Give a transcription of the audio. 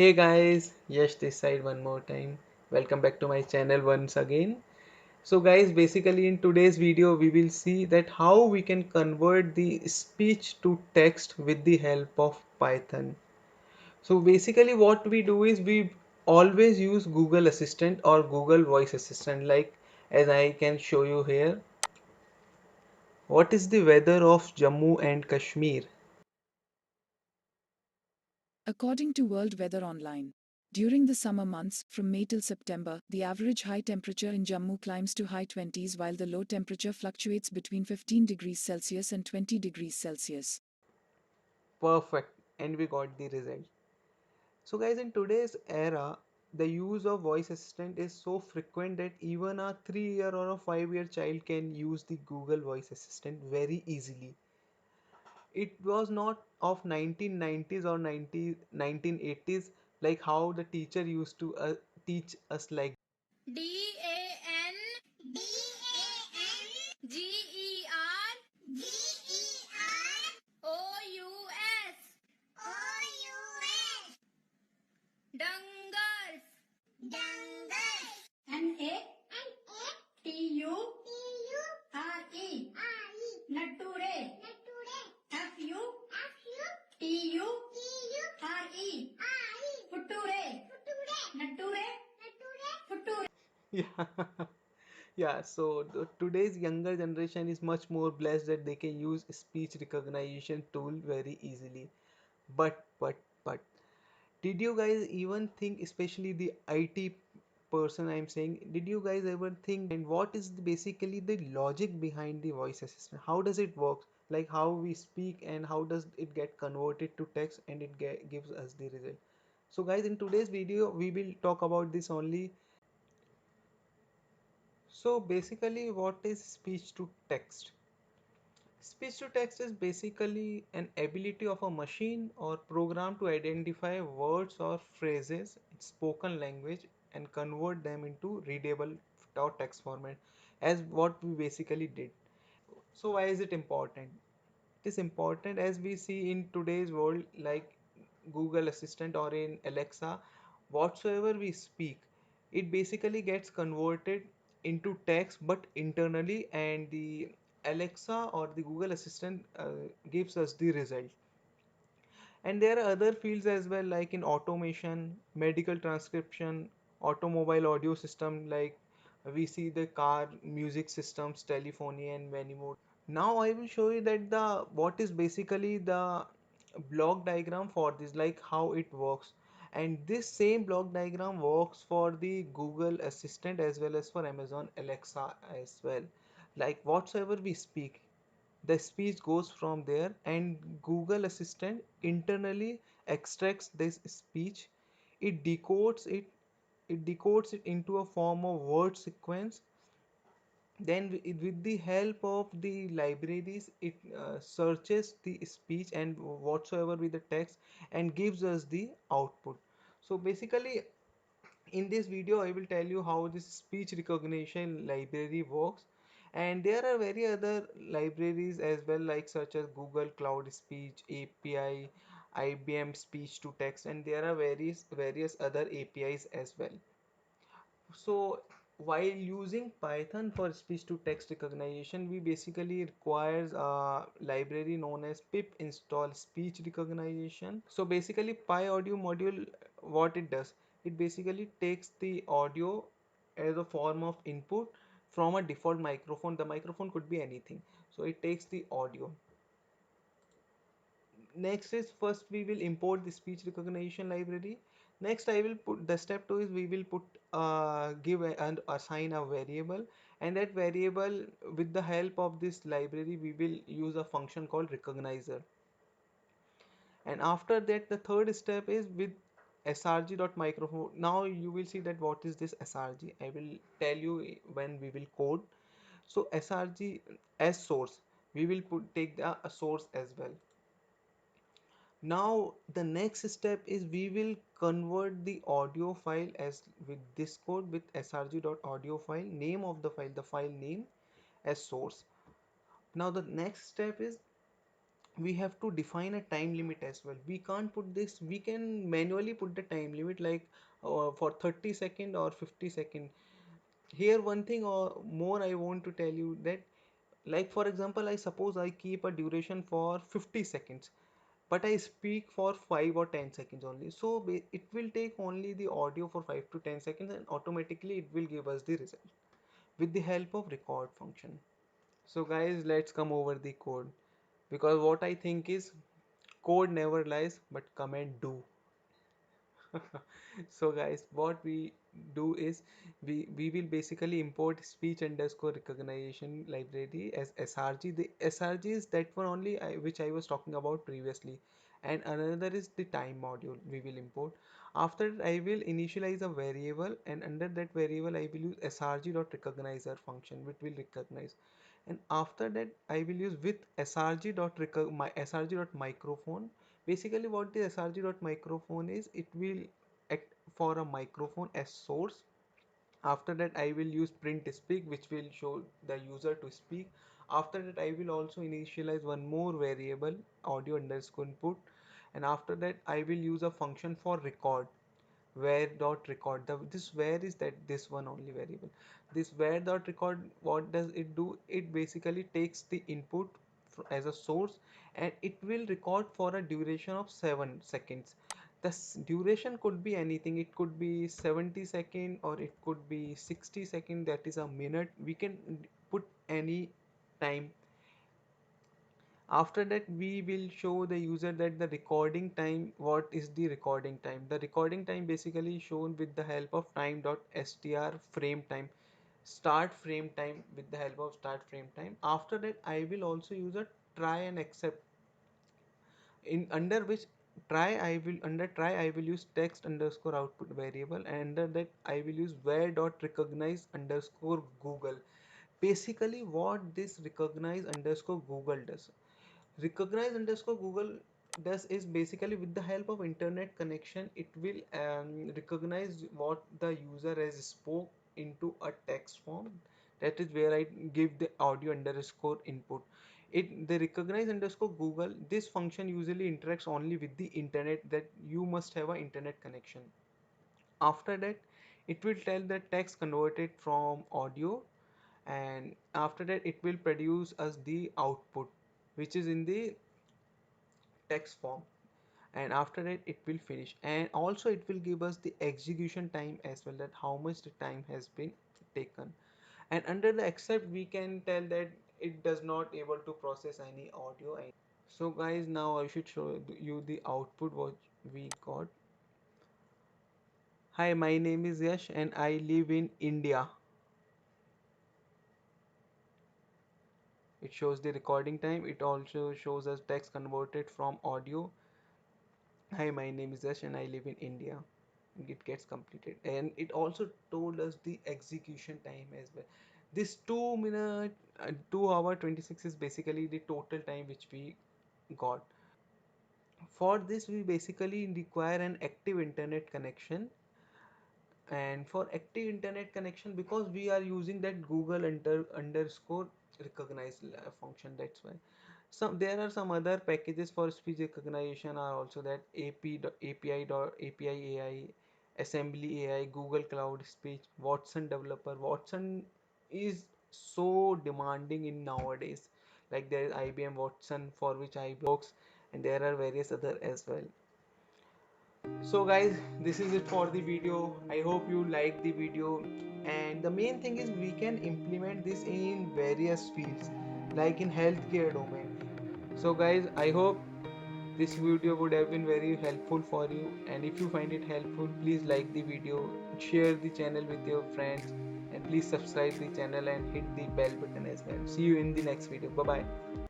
Hey guys, Yash this side one more time. Welcome back to my channel once again. So guys, basically in today's video we will see that how we can convert the speech to text with the help of Python. So basically what we do is we always use Google Assistant or Google Voice Assistant, like as I can show you here. What is the weather of Jammu and Kashmir? According to World Weather Online, during the summer months, from May till September, the average high temperature in Jammu climbs to high 20s while the low temperature fluctuates between 15 degrees Celsius and 20 degrees Celsius. Perfect, and we got the result. So guys, in today's era, the use of voice assistant is so frequent that even a 3 year or a 5 year child can use the Google voice assistant very easily. It was not of 1990s or 1980s like how the teacher used to teach us like Dangers. Dangers. N-A-T-U-R-E. Nature. F-U-T-U-R-E. Future. Nature. Future. yeah. Yeah, so today's younger generation is much more blessed that they can use speech recognition tool very easily. But did you guys even think, especially the IT person I'm saying, did you guys ever think behind what is basically the logic behind the voice assistant? How does it work? Like how we speak and how does it get converted to text and it gives us the result. So guys, in today's video we will talk about this only. So basically, what is speech to text? Speech to text is basically an ability of a machine or program to identify words or phrases in spoken language and convert them into readable or text format, as what we basically did. So why is it important? It is important as we see in today's world, like Google Assistant or in Alexa, whatsoever we speak, it basically gets converted into text but internally, and the Alexa or the Google Assistant gives us the result. And there are other fields as well, like in automation, medical transcription, automobile audio system, like we see the car music systems, telephony, and many more. Now I will show you that the what is basically the block diagram for this, like how it works. And this same block diagram works for the Google Assistant as well as for Amazon Alexa as well. Like whatsoever we speak, the speech goes from there, and Google Assistant internally extracts this speech. It decodes it it decodes it into a form of word sequence. Then with the help of the libraries, it searches the speech and whatsoever with the text and gives us the output. So basically, in this video I will tell you how this speech recognition library works. And there are very other libraries as well, like such as Google Cloud Speech API, IBM Speech to Text, and there are various other APIs as well. So while using Python for speech to text recognition, we basically requires a library known as pip install speech recognition. So basically PyAudio module, what it does, it basically takes the audio as a form of input from a default microphone. The microphone could be anything. So it takes the audio. Next is, first we will import the speech recognition library. Next I will put the step 2 is we will put and assign a variable, and that variable, with the help of this library, we will use a function called recognizer. And after that, the third step is with srg.microphone. Now you will see that what is this srg. I will tell you when we will code. So srg as source, we will take the a source as well. Now the next step is we will convert the audio file as with this code with srg.audio file, name of the file name, as source. Now the next step is we have to define a time limit as well. We can't put this, we can manually put the time limit like for 30 second or 50 second. Here one thing or more I want to tell you that, like for example, I suppose I keep a duration for 50 seconds, but I speak for 5 or 10 seconds only. So it will take only the audio for 5 to 10 seconds and automatically it will give us the result with the help of record function. So guys, let's come over the code, because what I think is code never lies but comment do. So guys, what we do is we will basically import speech underscore recognition library as srg. The srg is that one only which I was talking about previously, and another is the time module we will import. After that, I will initialize a variable, and under that variable I will use srg.recognizer function which will recognize. And after that I will use with srg.microphone. Basically what the srg.microphone is, it will act for a microphone as source. After that I will use print speak which will show the user to speak. After that I will also initialize one more variable, audio underscore input. And after that I will use a function for record, where dot record. This where is that this one only variable. This where dot record, what does it do? It basically takes the input as a source, and it will record for a duration of 7 seconds. The duration could be anything, it could be 70 second or it could be 60 second, that is a minute. We can put any time. After that we will show the user that the recording time, what is the recording time. The recording time basically shown with the help of time.str frame time, start frame time, with the help of start frame time. After that I will also use a try and accept, in under which try I will under try I will use text underscore output variable, and under that I will use where dot recognize underscore google. Basically what this recognize underscore google does, recognize underscore google does is basically with the help of internet connection it will recognize what the user has spoke into a text form. That is where I give the audio underscore input. It the recognize underscore google, this function usually interacts only with the internet, that you must have an internet connection. After that it will tell the text converted from audio, and after that it will produce us the output which is in the text form. And after that it will finish, and also it will give us the execution time as well, that how much the time has been taken. And under the accept we can tell that it does not able to process any audio. So guys, now I should show you the output what we got. Hi, my name is Yash and I live in India. It shows the recording time, it also shows us text converted from audio. Hi, my name is Yash and I live in India. It gets completed, and it also told us the execution time as well. This 2 minute 2 hour 26 is basically the total time which we got. For this we basically require an active internet connection, and for active internet connection, because we are using that google underscore recognize function, that's why. Some there are some other packages for speech recognition are also, that API AI, assembly AI, Google Cloud Speech, Watson Developer. Watson is so demanding in nowadays. Like there is IBM Watson for which IBM works, and there are various other as well. So guys, this is it for the video. I hope you like the video, and the main thing is we can implement this in various fields like in healthcare domain. So guys, I hope this video would have been very helpful for you, and if you find it helpful, please like the video, share the channel with your friends, and please subscribe the channel and hit the bell button as well. See you in the next video. Bye bye.